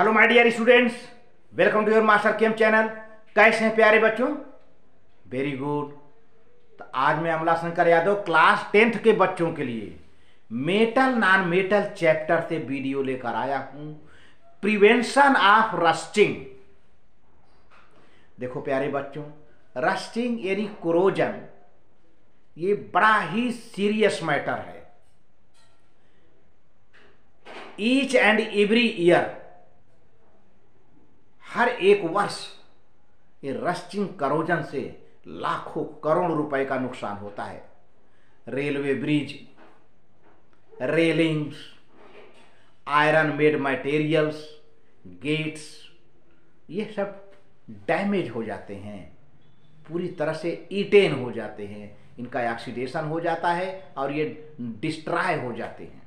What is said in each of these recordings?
Hello my dear students, welcome to your master chem channel. कैसे हैं प्यारे बच्चों? Very good. तो आज मैं अमला शंकर यादव क्लास 10th के बच्चों के लिए मेटल नॉन मेटल चैप्टर से वीडियो लेकर आया हूं, प्रिवेंशन ऑफ रस्टिंग। देखो प्यारे बच्चों, रस्टिंग यानी कोरोजन, ये बड़ा ही सीरियस मैटर है। ईच एंड एवरी ईयर, हर एक वर्ष ये रस्टिंग करोजन से लाखों करोड़ रुपए का नुकसान होता है। Railway bridge, railings, iron made materials, gates, ये सब डैमेज हो जाते हैं, पूरी तरह से ईटेन हो जाते हैं, इनका ऑक्सीडेशन हो जाता है और ये डिस्ट्रॉय हो जाते हैं।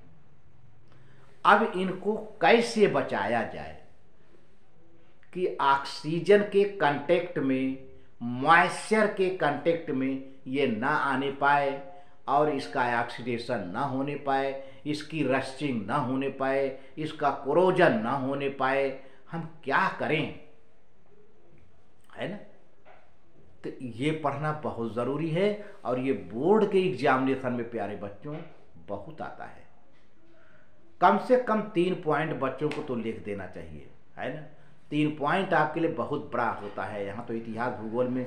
अब इनको कैसे बचाया जाए कि ऑक्सीजन के कांटेक्ट में, मॉइस्चर के कांटेक्ट में ये ना आने पाए और इसका ऑक्सीडेशन ना होने पाए, इसकी रस्टिंग ना होने पाए, इसका कोरोजन ना होने पाए। हम क्या करें, है ना? तो ये पढ़ना बहुत ज़रूरी है और ये बोर्ड के एग्जामिनेशन में प्यारे बच्चों बहुत आता है। कम से कम 3 पॉइंट बच्चों को तो लिख देना चाहिए, है ना? 3 पॉइंट आपके लिए बहुत बड़ा होता है। यहाँ तो इतिहास भूगोल में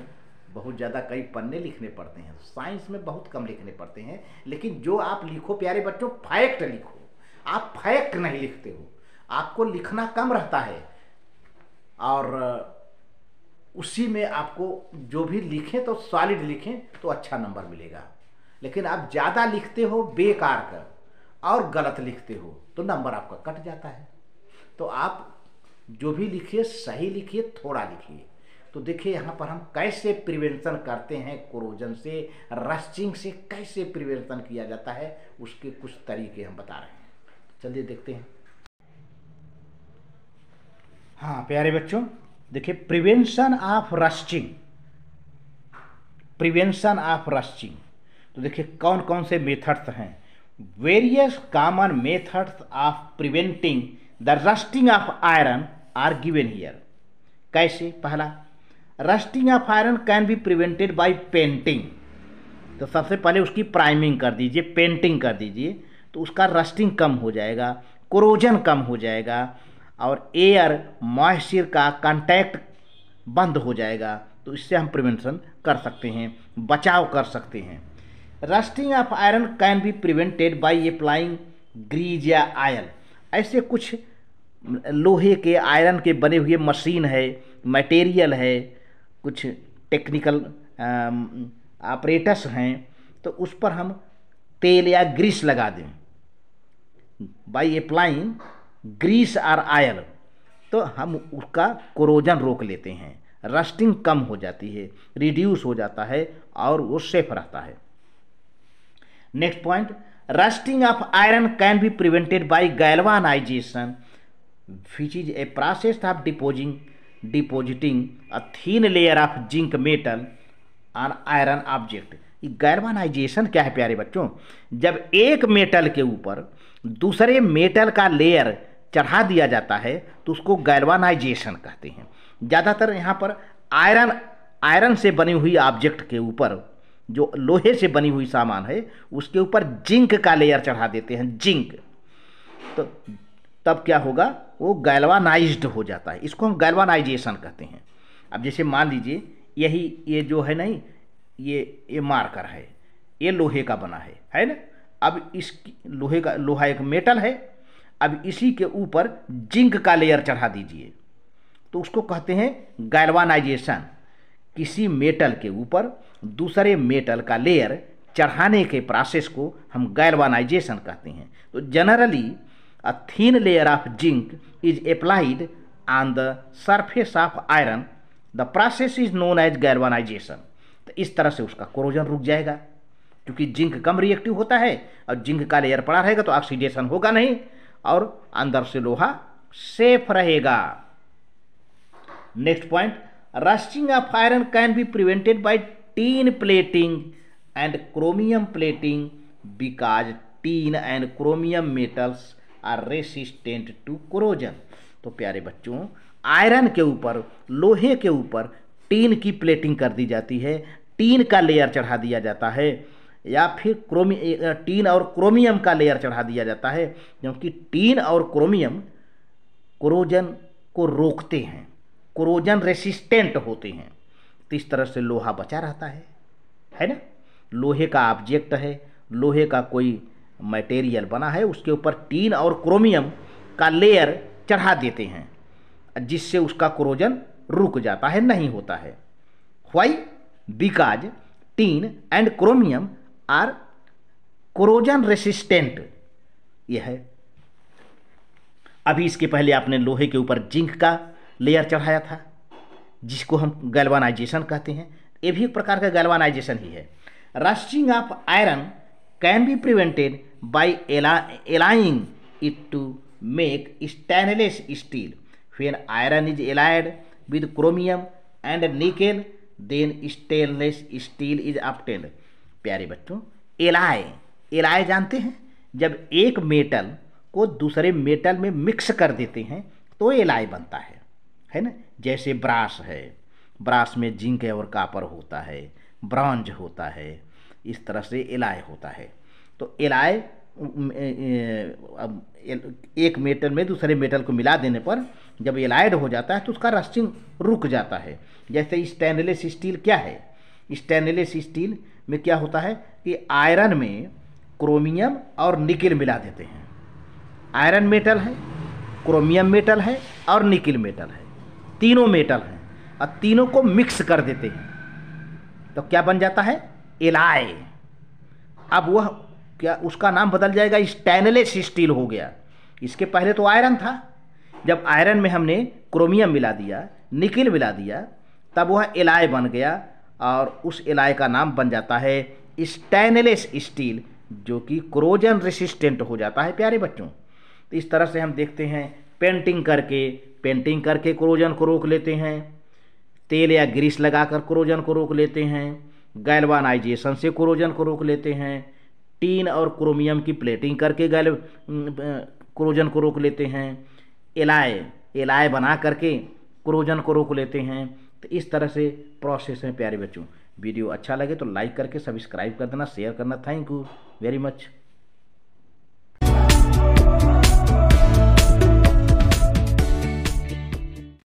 बहुत ज़्यादा कई पन्ने लिखने पड़ते हैं, साइंस में बहुत कम लिखने पड़ते हैं। लेकिन जो आप लिखो प्यारे बच्चों, फैक्ट लिखो। आप फैक्ट नहीं लिखते हो, आपको लिखना कम रहता है और उसी में आपको जो भी लिखें तो सॉलिड लिखें तो अच्छा नंबर मिलेगा। लेकिन आप ज़्यादा लिखते हो बेकार का और गलत लिखते हो तो नंबर आपका कट जाता है। तो आप जो भी लिखिए सही लिखिए, थोड़ा लिखिए। तो देखिए यहाँ पर हम कैसे प्रिवेंशन करते हैं कोरोजन से, रस्टिंग से कैसे प्रिवेंशन किया जाता है, उसके कुछ तरीके हम बता रहे हैं। चलिए देखते हैं। हाँ प्यारे बच्चों, देखिए prevention of rusting, prevention of rusting. तो देखिए कौन कौन से मेथड्स हैं। Various common methods of preventing the rusting of iron are given here. कैसे? पहला, rusting of iron can be prevented by painting. तो सबसे पहले उसकी प्राइमिंग कर दीजिए, पेंटिंग कर दीजिए, तो उसका रस्टिंग कम हो जाएगा, कोरोजन कम हो जाएगा और एयर मॉइस्चर का कांटेक्ट बंद हो जाएगा। तो इससे हम प्रिवेंशन कर सकते हैं, बचाव कर सकते हैं। Rusting of iron can be prevented by applying grease या आयल। ऐसे कुछ लोहे के, आयरन के बने हुए मशीन है, मटेरियल है, कुछ टेक्निकल ऑपरेटर्स हैं, तो उस पर हम तेल या ग्रीस लगा दें, बाय अप्लाइंग ग्रीस और आयल, तो हम उसका कोरोजन रोक लेते हैं, रस्टिंग कम हो जाती है, रिड्यूस हो जाता है और वो सेफ रहता है। Next point, rusting of iron can be prevented by galvanization which is a process of depositing a thin layer of zinc metal on iron object। ये गैल्वानाइजेशन क्या है प्यारे बच्चों? जब एक मेटल के ऊपर दूसरे मेटल का लेयर चढ़ा दिया जाता है तो उसको गैल्वानाइजेशन कहते हैं। ज़्यादातर यहाँ पर आयरन से बनी हुई ऑब्जेक्ट के ऊपर, जो लोहे से बनी हुई सामान है, उसके ऊपर जिंक का लेयर चढ़ा देते हैं, जिंक। तो तब क्या होगा, वो गैल्वानाइज्ड हो जाता है। इसको हम गैल्वानाइजेशन कहते हैं। अब जैसे मान लीजिए ये जो है नहीं, ये मार्कर है, ये लोहे का बना है ना? अब इस लोहा एक मेटल है, अब इसी के ऊपर जिंक का लेयर चढ़ा दीजिए तो उसको कहते हैं गैल्वानाइजेशन। किसी मेटल के ऊपर दूसरे मेटल का लेयर चढ़ाने के प्रोसेस को हम गैल्वानाइजेशन कहते हैं। तो generally a thin layer of zinc is applied on the surface of iron. The process is known as galvanization। तो इस तरह से उसका कोरोजन रुक जाएगा, क्योंकि जिंक कम रिएक्टिव होता है और जिंक का लेयर पड़ा रहेगा तो ऑक्सीडेशन होगा नहीं और अंदर से लोहा सेफ रहेगा। Next point, rusting of iron can be prevented by tin plating and chromium plating because tin and chromium metals are resistant to corrosion. तो प्यारे बच्चों, आयरन के ऊपर, लोहे के ऊपर टीन की प्लेटिंग कर दी जाती है, टीन का लेयर चढ़ा दिया जाता है, या फिर टीन और क्रोमियम का लेयर चढ़ा दिया जाता है, क्योंकि टीन और क्रोमियम कोरोजन को रोकते हैं, कोरोजन रेसिस्टेंट होते हैं। तो इस तरह से लोहा बचा रहता है ना। लोहे का ऑब्जेक्ट है, लोहे का कोई मटेरियल बना है, उसके ऊपर टीन और क्रोमियम का लेयर चढ़ा देते हैं, जिससे उसका कोरोजन रुक जाता है, नहीं होता है। Why? Because tin and chromium are corrosion resistant. यह है। अभी इसके पहले आपने लोहे के ऊपर जिंक का लेयर चढ़ाया था, जिसको हम गैल्वानाइजेशन कहते हैं। ये भी एक प्रकार का गैल्वानाइजेशन ही है। Rusting of iron can be prevented by alloying it to make stainless steel. When iron is alloyed with chromium and nickel, then stainless steel is obtained. प्यारे बच्चों, एलाय जानते हैं? जब एक मेटल को दूसरे मेटल में मिक्स कर देते हैं तो एलाय बनता है ना। जैसे ब्रास है, ब्रास में जिंक और कॉपर होता है, ब्रॉन्ज होता है, इस तरह से एलाय होता है। तो एलाय एक मेटल में दूसरे मेटल को मिला देने पर जब एलाइड हो जाता है तो उसका रस्टिंग रुक जाता है। जैसे स्टेनलेस स्टील क्या है? स्टेनलेस स्टील में क्या होता है कि आयरन में क्रोमियम और निकेल मिला देते हैं। आयरन मेटल है, क्रोमियम मेटल है और निकेल मेटल है, तीनों मेटल हैं, और तीनों को मिक्स कर देते हैं तो क्या बन जाता है? एलाय। अब वह क्या, उसका नाम बदल जाएगा, स्टेनलेस स्टील हो गया। इसके पहले तो आयरन था, जब आयरन में हमने क्रोमियम मिला दिया, निकेल मिला दिया, तब वह एलाय बन गया, और उस एलाय का नाम बन जाता है स्टेनलेस स्टील, जो कि कोरोजन रेसिस्टेंट हो जाता है। प्यारे बच्चों, तो इस तरह से हम देखते हैं पेंटिंग करके कोरोजन को रोक लेते हैं, तेल या ग्रीस लगाकर कोरोजन को रोक लेते हैं, गैल्वानाइजेशन से कोरोजन को रोक लेते हैं, टीन और क्रोमियम की प्लेटिंग करके कोरोजन को रोक लेते हैं, एलाय बना करके कोरोजन को रोक लेते हैं। तो इस तरह से प्रोसेस है प्यारे बच्चों। वीडियो अच्छा लगे तो लाइक करके सब्सक्राइब कर देना, शेयर करना। Thank you very much.